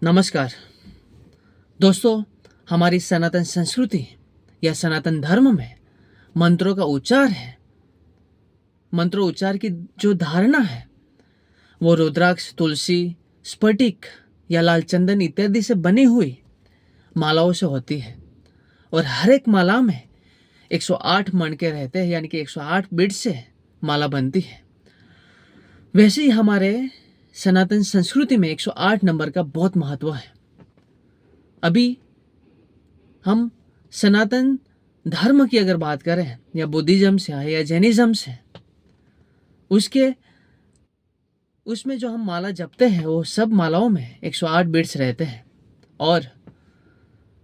नमस्कार दोस्तों। हमारी सनातन संस्कृति या सनातन धर्म में मंत्रों का उच्चार है। मंत्रोच्चार की जो धारणा है वो रुद्राक्ष, तुलसी, स्फटिक या लाल चंदन इत्यादि से बनी हुई मालाओं से होती है। और हर एक माला में 108 मणके रहते हैं, यानी कि 108 बीट से माला बनती है। वैसे ही हमारे सनातन संस्कृति में 108 नंबर का बहुत महत्व है। अभी हम सनातन धर्म की अगर बात करें या बुद्धिज्म से है या जैनिज्म से, उसमें जो हम माला जपते हैं वो सब मालाओं में 108 बीट्स रहते हैं। और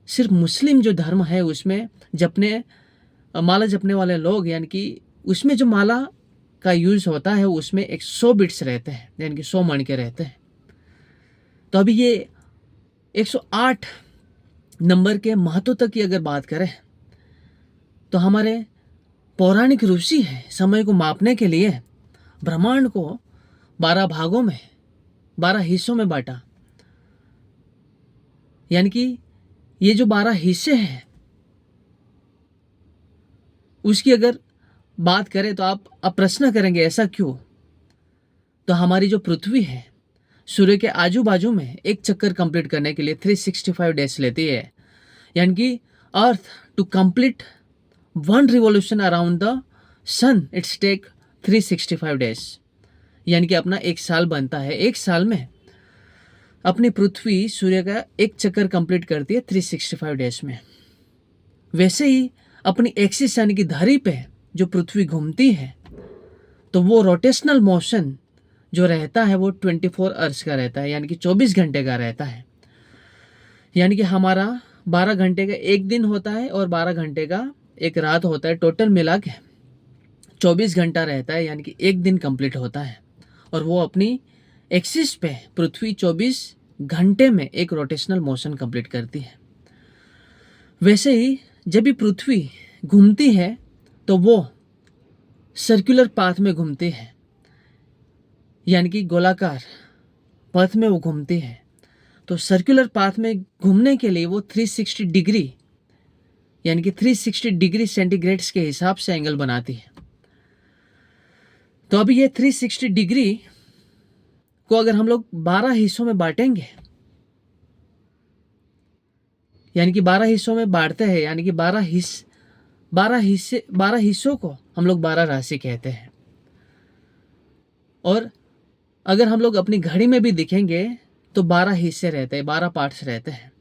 सिर्फ मुस्लिम जो धर्म है उसमें माला जपने वाले लोग, यानी कि उसमें जो माला का यूज होता है उसमें 100 बीट्स रहते हैं, यानी कि 100 मणके रहते हैं। तो अभी ये 108 नंबर के महत्व तक की अगर बात करें तो हमारे पौराणिक ऋषि है समय को मापने के लिए ब्रह्मांड को 12 भागों में 12 हिस्सों में बांटा। यानी कि ये जो 12 हिस्से हैं उसकी अगर बात करें तो आप अब प्रश्न करेंगे ऐसा क्यों। तो हमारी जो पृथ्वी है सूर्य के आजू बाजू में एक चक्कर कंप्लीट करने के लिए 365 डेज लेती है। यानी कि earth to complete one revolution around the sun it's take 365 days, यानी कि अपना एक साल बनता है। एक साल में अपनी पृथ्वी सूर्य का एक चक्कर कंप्लीट करती है 365 डेज में। वैसे ही अपनी एक्सिस यानी कि धरी पे जो पृथ्वी घूमती है तो वो रोटेशनल मोशन जो रहता है वो 24 आवर्स का रहता है, यानी कि 24 घंटे का रहता है। यानी कि हमारा 12 घंटे का एक दिन होता है और 12 घंटे का एक रात होता है। टोटल मिला के 24 घंटा रहता है, यानी कि एक दिन कंप्लीट होता है। और वो अपनी एक्सिस पे पृथ्वी 24 घंटे में एक रोटेशनल मोशन कंप्लीट करती है। वैसे ही जब भी पृथ्वी घूमती है तो वो सर्कुलर पाथ में घूमती है, यानी कि गोलाकार पथ में वो घूमती है। तो सर्कुलर पाथ में घूमने के लिए वो 360 डिग्री यानी कि 360 डिग्री सेंटीग्रेड्स के हिसाब से एंगल बनाती है। तो अभी ये 360 डिग्री को अगर हम लोग 12 हिस्सों में बांटेंगे, यानी कि 12 हिस्सों में बांटते हैं, यानी कि 12 हिस्सों को हम लोग 12 राशि कहते हैं। और अगर हम लोग अपनी घड़ी में भी दिखेंगे तो 12 हिस्से रहते हैं, 12 पार्ट्स रहते हैं।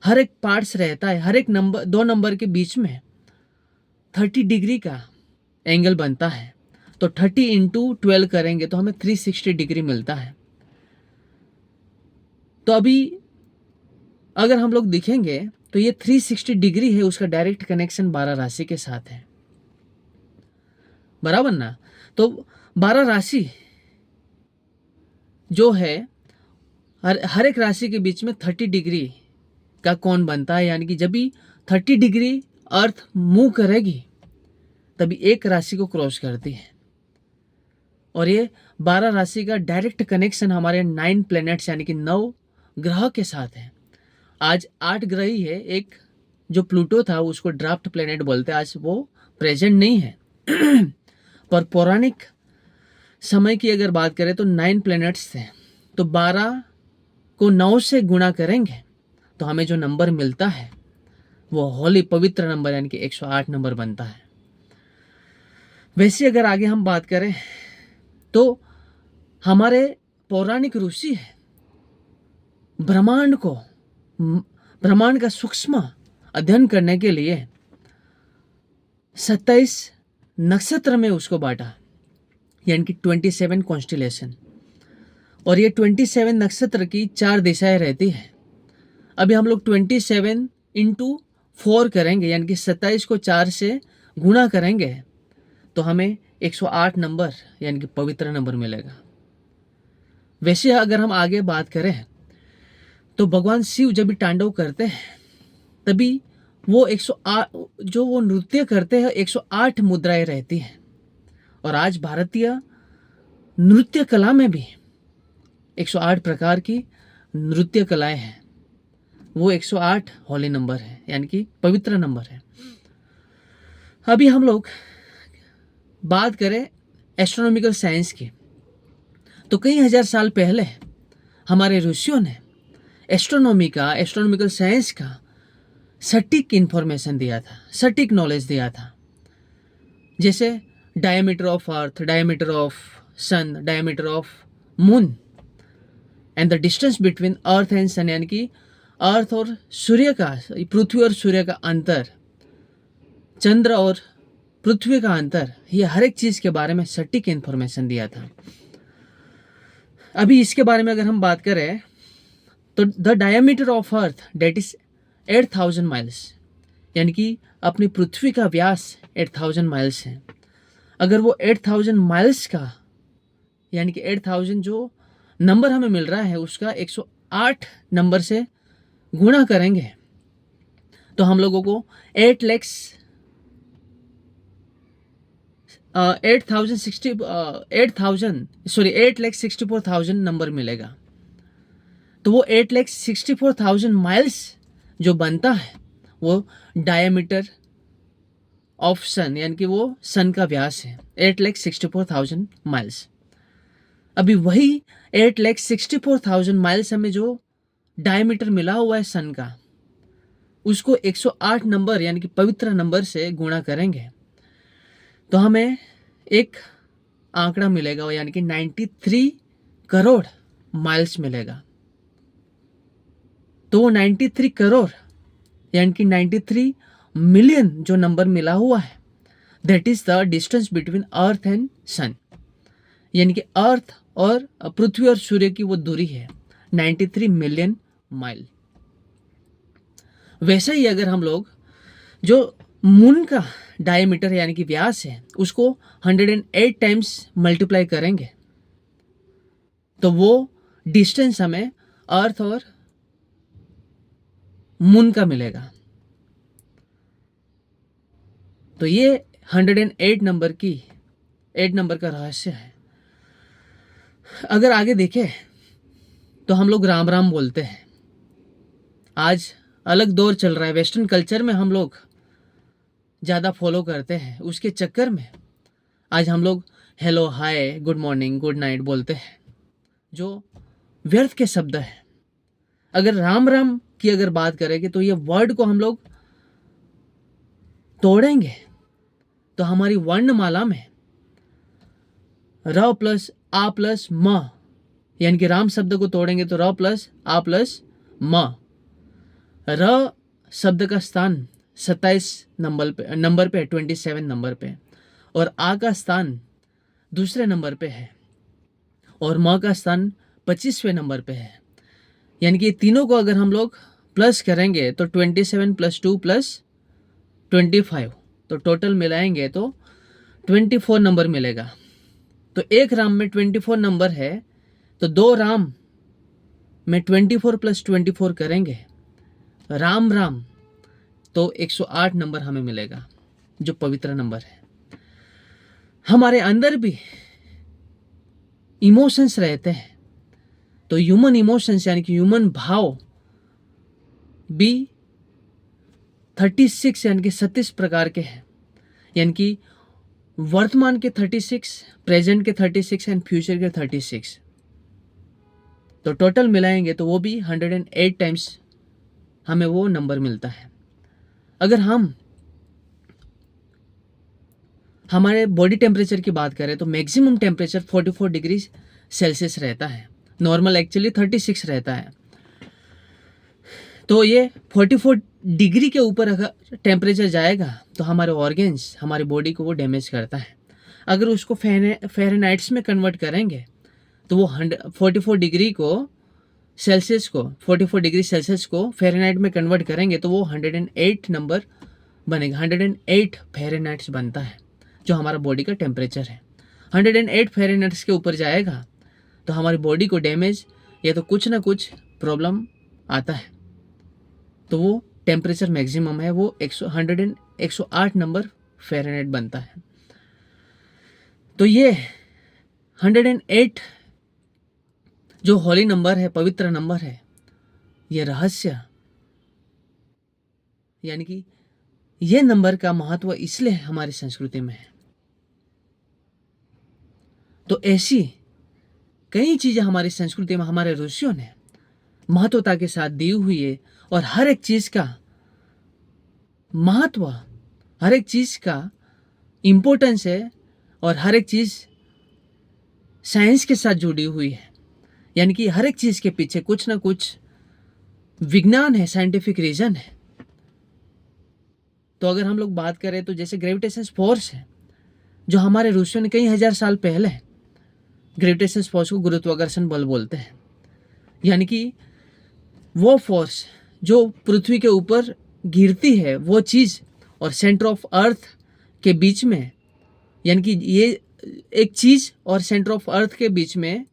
हर एक पार्ट्स रहता है, हर एक नंबर 2 नंबर के बीच में 30 डिग्री का एंगल बनता है। तो 30 इंटू 12 करेंगे तो हमें 360 डिग्री मिलता है। तो अभी अगर हम लोग दिखेंगे तो ये 360 डिग्री है, उसका डायरेक्ट कनेक्शन 12 राशि के साथ है, बराबर ना। तो 12 राशि जो है हर एक राशि के बीच में 30 डिग्री का कोण बनता है, यानी कि जब भी 30 डिग्री अर्थ मूव करेगी तभी एक राशि को क्रॉस करती है। और ये 12 राशि का डायरेक्ट कनेक्शन हमारे 9 प्लैनेट्स यानी कि 9 ग्रह के साथ है। आज 8 ग्रह ही है, एक जो प्लूटो था उसको ड्राफ्ट प्लैनेट बोलते हैं, आज वो प्रेजेंट नहीं है। पर पौराणिक समय की अगर बात करें तो 9 प्लैनेट्स थे। तो 12 को 9 से गुणा करेंगे तो हमें जो नंबर मिलता है वो होली पवित्र नंबर यानी कि 108 नंबर बनता है। वैसे अगर आगे हम बात करें तो हमारे पौराणिक ऋषि है ब्रह्मांड का सूक्ष्म अध्ययन करने के लिए 27 नक्षत्र में उसको बांटा, यानी कि 27 कॉन्स्टिलेशन। और ये 27 नक्षत्र की 4 दिशाएं रहती है। अभी हम लोग 27 इंटू 4 करेंगे, यानी कि 27 को 4 से गुणा करेंगे तो हमें 108 नंबर यानी कि पवित्र नंबर मिलेगा। वैसे अगर हम आगे बात करें तो भगवान शिव जब भी तांडव करते हैं तभी वो 108 जो वो नृत्य करते हैं 108 मुद्राएं रहती हैं। और आज भारतीय नृत्य कला में भी 108 प्रकार की नृत्य कलाएं हैं, वो 108 होली नंबर है, यानी कि पवित्र नंबर है। अभी हम लोग बात करें एस्ट्रोनॉमिकल साइंस की, तो कई हजार साल पहले हमारे ऋषियों ने एस्ट्रोनॉमिकल साइंस का सटीक इंफॉर्मेशन दिया था, सटीक नॉलेज दिया था। जैसे diameter of earth, diameter of sun, diameter of moon and the distance between earth and sun, यानी कि अर्थ और सूर्य का, पृथ्वी और सूर्य का अंतर, चंद्र और पृथ्वी का अंतर, ये हर एक चीज़ के बारे में सटीक इंफॉर्मेशन दिया था। अभी इसके बारे में अगर हम बात करें तो the diameter of earth that is 8000 miles, यानी कि अपनी पृथ्वी का व्यास 8000 माइल्स है। अगर वो 8000 माइल्स का, यानी कि 8000 जो नंबर हमें मिल रहा है उसका 108 नंबर से गुणा करेंगे तो हम लोगों को 8 लाख 64,000 नंबर मिलेगा। तो वो 8,64,000 माइल्स जो बनता है वो डायमीटर ऑफ सन, यानी कि वो सन का व्यास है, 8,64,000 माइल्स। अभी वही 8,64,000 माइल्स हमें जो डायमीटर मिला हुआ है सन का, उसको 108 नंबर यानी कि पवित्र नंबर से गुणा करेंगे तो हमें एक आंकड़ा मिलेगा, यानी कि 93 करोड़ माइल्स मिलेगा। तो वो 93 करोड़ यानी कि 93 मिलियन जो नंबर मिला हुआ है, that is the distance between earth and sun, यानी कि अर्थ और पृथ्वी और सूर्य की वो दूरी है 93 मिलियन माइल। वैसे ही अगर हम लोग जो मून का डायमीटर यानी कि व्यास है उसको 108 टाइम्स मल्टीप्लाई करेंगे तो वो डिस्टेंस हमें अर्थ और मून का मिलेगा। तो ये 108 नंबर का रहस्य है। अगर आगे देखें तो हम लोग राम राम बोलते हैं। आज अलग दौर चल रहा है, वेस्टर्न कल्चर में हम लोग ज़्यादा फॉलो करते हैं, उसके चक्कर में आज हम लोग हेलो, हाय, गुड मॉर्निंग, गुड नाइट बोलते हैं, जो व्यर्थ के शब्द हैं। अगर राम राम की अगर बात करेंगे तो ये वर्ड को हम लोग तोड़ेंगे तो हमारी वर्णमाला में र प्लस आ प्लस म, यानी कि राम शब्द को तोड़ेंगे तो र प्लस आ प्लस म, र शब्द का स्थान 27 नंबर पे 27 नंबर पे, और आ का स्थान दूसरे नंबर पे है, और म का स्थान 25वें नंबर पे है। यानी कि तीनों को अगर हम लोग प्लस करेंगे तो 27 + 2 + 25, तो टोटल मिलाएंगे तो 24 नंबर मिलेगा। तो एक राम में 24 नंबर है, तो दो राम में 24 + 24 करेंगे राम राम, तो 108 नंबर हमें मिलेगा जो पवित्र नंबर है। हमारे अंदर भी इमोशंस रहते हैं, तो ह्यूमन इमोशंस यानी कि ह्यूमन भाव भी 36 यानी कि 37 प्रकार के हैं, यानी कि वर्तमान के 36, प्रेजेंट के 36 एंड फ्यूचर के 36, तो टोटल मिलाएंगे तो वो भी 108 टाइम्स हमें वो नंबर मिलता है। अगर हम हमारे बॉडी टेम्परेचर की बात करें तो मैक्सिमम टेम्परेचर 44 डिग्री सेल्सियस रहता है, नॉर्मल एक्चुअली 36 रहता है। तो ये 44 डिग्री के ऊपर अगर टेम्परेचर जाएगा तो हमारे ऑर्गेन्स, हमारी बॉडी को वो डैमेज करता है। अगर उसको फ़ारेनहाइट्स में कन्वर्ट करेंगे तो वो 44 डिग्री सेल्सियस को फ़ारेनहाइट में कन्वर्ट करेंगे तो वो 108 नंबर बनेगा। 108 फ़ारेनहाइट्स बनता है जो हमारा बॉडी का टेम्परेचर है। 108 फ़ारेनहाइट्स के ऊपर जाएगा तो हमारी बॉडी को डैमेज या तो कुछ ना कुछ प्रॉब्लम आता है, तो वो टेम्परेचर मैक्सिमम है, वो 108 नंबर फ़ारेनहाइट बनता है। तो ये 108 जो होली नंबर है, पवित्र नंबर है, ये रहस्य, यानी कि ये नंबर का महत्व इसलिए हमारी संस्कृति में है। तो ऐसी कई चीजें हमारी संस्कृति में हमारे ऋषियों ने महत्वता के साथ दी हुई है, और हर एक चीज का महत्व, हर एक चीज का इम्पोर्टेंस है, और हर एक चीज साइंस के साथ जुड़ी हुई है। यानी कि हर एक चीज के पीछे कुछ ना कुछ विज्ञान है, साइंटिफिक रीजन है। तो अगर हम लोग बात करें तो जैसे ग्रेविटेशन फोर्स है, जो हमारे ऋषियों ने कई हजार साल पहले, ग्रेविटेशन फोर्स को गुरुत्वाकर्षण बल बोलते हैं। यानी कि वो फोर्स जो पृथ्वी के ऊपर गिरती है, वो चीज और सेंटर ऑफ अर्थ के बीच में, यानी कि ये एक चीज और सेंटर ऑफ अर्थ के बीच में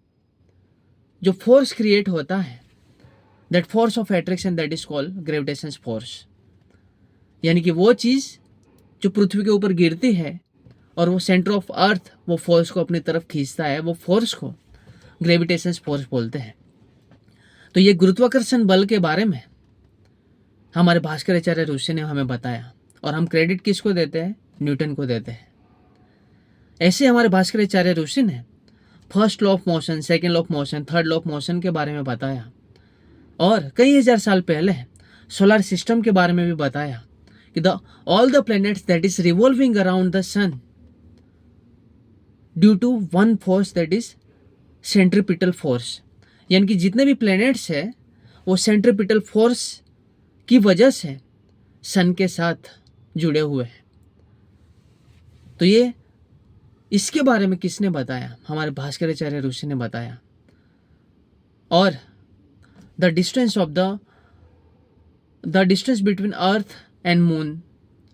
जो फोर्स क्रिएट होता है, that force of attraction, that is called gravitation force. यानी कि वो चीज जो पृथ्वी के ऊपर गिरती है और वो सेंटर ऑफ अर्थ वो फोर्स को अपनी तरफ खींचता है, वो फोर्स को ग्रेविटेशन फोर्स बोलते हैं। तो ये गुरुत्वाकर्षण बल के बारे में हमारे भास्कराचार्य ऋषि ने हमें बताया, और हम क्रेडिट किसको देते हैं? न्यूटन को देते हैं। ऐसे हमारे भास्कराचार्य ऋषि ने first law of motion, second law of motion, third law of motion के बारे में बताया, और कई हजार साल पहले सोलर सिस्टम के बारे में भी बताया कि all the planets that is revolving around the sun due to one force, that is centripetal force. यानी कि जितने भी प्लैनेट्स है वो सेंट्रीपिटल फोर्स की वजह से सन के साथ जुड़े हुए हैं। तो ये इसके बारे में किसने बताया? हमारे भास्कराचार्य ऋषि ने बताया। और the distance of the distance between earth and moon,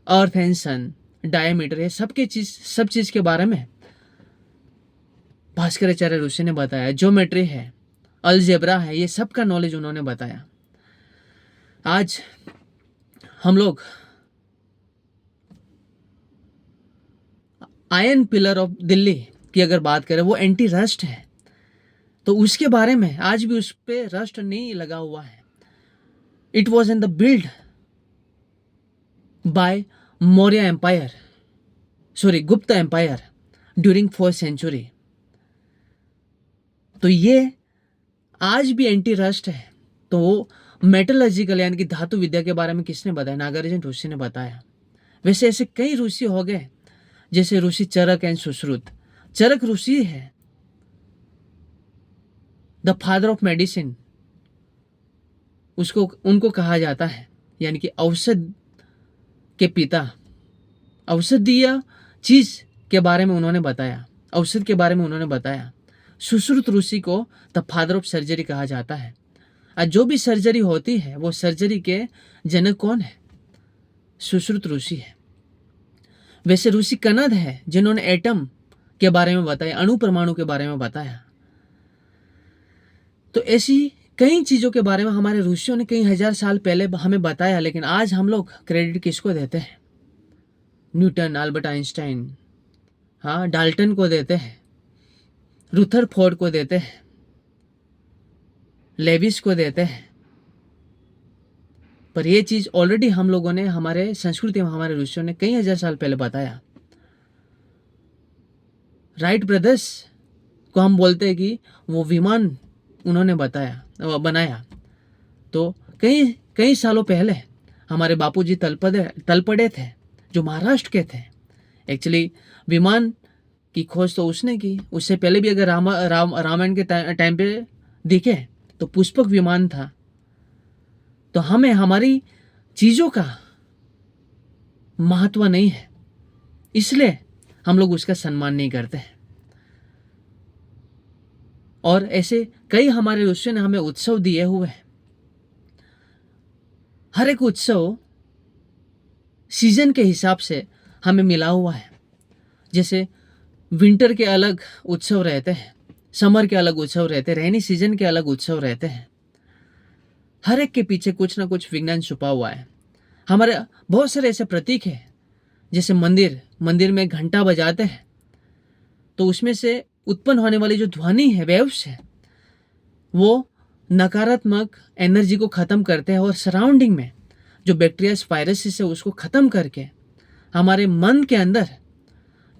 earth and sun, diameter, ये सब चीज के बारे में भास्कराचार्य ऋषि ने बताया। ज्योमेट्री है, अलजेब्रा है, ये सब का नॉलेज उन्होंने बताया। आज हम लोग आयरन पिलर ऑफ दिल्ली की अगर बात करें, वो एंटी रस्ट है, तो उसके बारे में आज भी उस पर रस्ट नहीं लगा हुआ है। It was in the build by Maurya empire, Gupta empire during 4th century. तो ये आज भी एंटी रस्ट है। तो वो मेटलर्जिकल यानी कि धातु विद्या के बारे में किसने बताया? नागार्जुन ऋषि ने बताया। वैसे ऐसे कई ऋषि हो गए, जैसे ऋषि चरक एंड सुश्रुत। चरक ऋषि है द फादर ऑफ मेडिसिन, उनको कहा जाता है, यानी कि औषध के पिता। औषधीय चीज के बारे में उन्होंने बताया, औषध के बारे में उन्होंने बताया। सुश्रुत ऋषि को द फादर ऑफ सर्जरी कहा जाता है। आज जो भी सर्जरी होती है वो सर्जरी के जनक कौन है? सुश्रुत ऋषि है। वैसे ऋषि कनद है जिन्होंने एटम के बारे में बताया, अणु परमाणु के बारे में बताया। तो ऐसी कई चीजों के बारे में हमारे ऋषियों ने कई हजार साल पहले हमें बताया, लेकिन आज हम लोग क्रेडिट किसको देते हैं? न्यूटन, अल्बर्ट आइंस्टाइन, हाँ, डाल्टन को देते हैं, रुथरफोर्ड को देते हैं, लेविस को देते हैं। पर यह चीज ऑलरेडी हम लोगों ने हमारे संस्कृति में, हमारे ऋषियों ने कई हजार साल पहले बताया। राइट ब्रदर्स को हम बोलते हैं कि वो विमान उन्होंने बनाया। तो कई सालों पहले हमारे बापूजी तलपड़े थे, जो महाराष्ट्र के थे। एक्चुअली विमान की खोज तो उसने की, उससे पहले भी अगर रामायण के टाइम पे देखे तो पुष्पक विमान था। तो हमें हमारी चीजों का महत्व नहीं है, इसलिए हम लोग उसका सम्मान नहीं करते हैं। और ऐसे कई हमारे ऋषियों ने हमें उत्सव दिए हुए हैं। हर एक उत्सव सीजन के हिसाब से हमें मिला हुआ है। जैसे विंटर के अलग उत्सव रहते हैं, समर के अलग उत्सव रहते हैं, रेनी सीजन के अलग उत्सव रहते हैं। हर एक के पीछे कुछ ना कुछ विज्ञान छुपा हुआ है। हमारे बहुत सारे ऐसे प्रतीक हैं, जैसे मंदिर में घंटा बजाते हैं तो उसमें से उत्पन्न होने वाली जो ध्वनि है, वेव्स है, वो नकारात्मक एनर्जी को ख़त्म करते हैं और सराउंडिंग में जो बैक्टीरिया वायरसेस है उसको ख़त्म करके हमारे मन के अंदर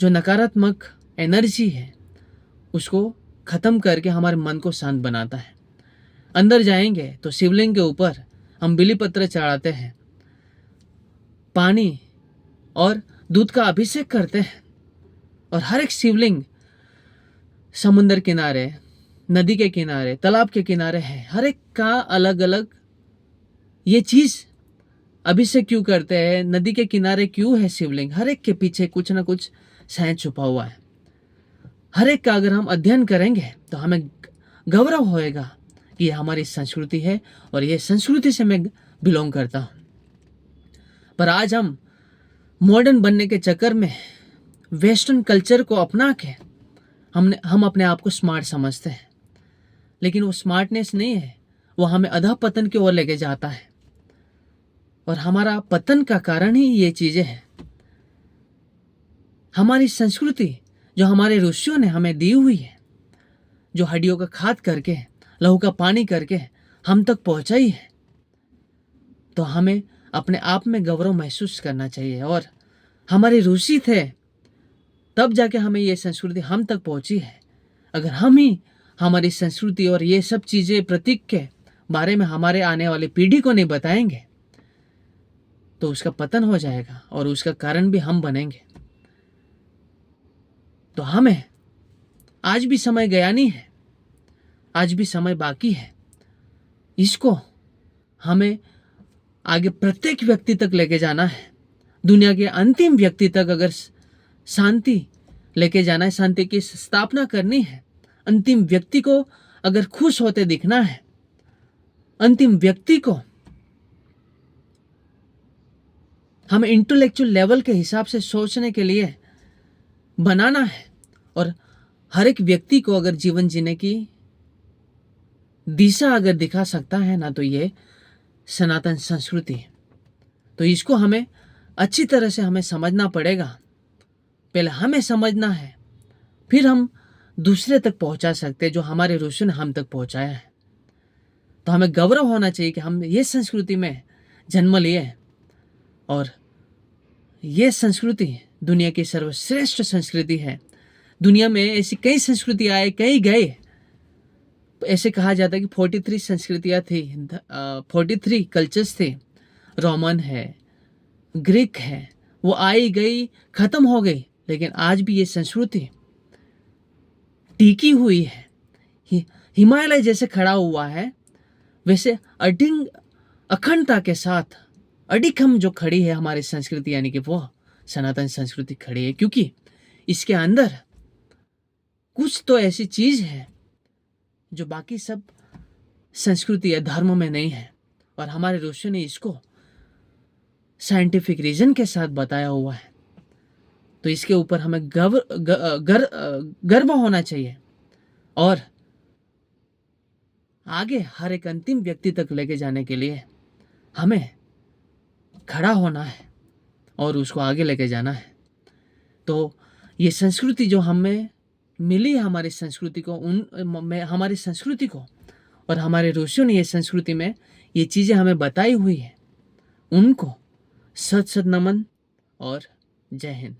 जो नकारात्मक एनर्जी है उसको ख़त्म करके हमारे मन को शांत बनाता है। अंदर जाएंगे तो शिवलिंग के ऊपर हम बिली पत्र चढ़ाते हैं, पानी और दूध का अभिषेक करते हैं और हर एक शिवलिंग समुंदर किनारे, नदी के किनारे, तालाब के किनारे है, हर एक का अलग अलग ये चीज़ अभिषेक क्यों करते हैं, नदी के किनारे क्यों है शिवलिंग, हर एक के पीछे कुछ ना कुछ साइंस छुपा हुआ है। हर एक का अगर हम अध्ययन करेंगे तो हमें गौरव होएगा कि ये हमारी संस्कृति है और ये संस्कृति से मैं बिलोंग करता हूँ। पर आज हम मॉडर्न बनने के चक्कर में वेस्टर्न कल्चर को अपना के हम अपने आप को स्मार्ट समझते हैं, लेकिन वो स्मार्टनेस नहीं है, वो हमें अधःपतन की ओर लेके जाता है। और हमारा पतन का कारण ही ये चीज़ें हैं। हमारी संस्कृति जो हमारे ऋषियों ने हमें दी हुई है, जो हड्डियों का खाद करके, लहू का पानी करके हम तक पहुंचाई है, तो हमें अपने आप में गौरव महसूस करना चाहिए। और हमारे ऋषि थे तब जाके हमें ये संस्कृति हम तक पहुंची है। अगर हम ही हमारी संस्कृति और ये सब चीज़ें प्रतीक के बारे में हमारे आने वाली पीढ़ी को नहीं बताएंगे तो उसका पतन हो जाएगा और उसका कारण भी हम बनेंगे। तो हमें आज भी समय गया नहीं है, आज भी समय बाकी है। इसको हमें आगे प्रत्येक व्यक्ति तक लेके जाना है। दुनिया के अंतिम व्यक्ति तक अगर शांति लेके जाना है, शांति की स्थापना करनी है, अंतिम व्यक्ति को अगर खुश होते दिखना है, अंतिम व्यक्ति को हमें इंटेलेक्चुअल लेवल के हिसाब से सोचने के लिए बनाना है और हर एक व्यक्ति को अगर जीवन जीने की दिशा अगर दिखा सकता है ना, तो ये सनातन संस्कृति है। तो इसको हमें अच्छी तरह से हमें समझना पड़ेगा। पहले हमें समझना है, फिर हम दूसरे तक पहुंचा सकते हैं जो हमारे ऋषि ने हम तक पहुंचाया है। तो हमें गौरव होना चाहिए कि हम ये संस्कृति में जन्म लिए और ये संस्कृति दुनिया की सर्वश्रेष्ठ संस्कृति है। दुनिया में ऐसी कई संस्कृति आए, कई गए। ऐसे कहा जाता है कि 43 संस्कृतियाँ थी, 43 कल्चर्स थे। रोमन है, ग्रीक है, वो आई गई, खत्म हो गई, लेकिन आज भी ये संस्कृति टिकी हुई है। हिमालय जैसे खड़ा हुआ है, वैसे अखंडता के साथ अडिखम जो खड़ी है हमारी संस्कृति, यानी कि वो सनातन संस्कृति खड़ी है, क्योंकि इसके अंदर कुछ तो ऐसी चीज है जो बाकी सब संस्कृति या धर्म में नहीं है। और हमारे ऋषि ने इसको साइंटिफिक रीजन के साथ बताया हुआ है। तो इसके ऊपर हमें गर्व होना चाहिए और आगे हर एक अंतिम व्यक्ति तक लेके जाने के लिए हमें खड़ा होना है और उसको आगे लेके जाना है। तो ये संस्कृति जो हमें मिली है, हमारी संस्कृति को हमारी संस्कृति को और हमारे ऋषियों ने ये संस्कृति में ये चीज़ें हमें बताई हुई है, उनको सत सत नमन और जय हिंद।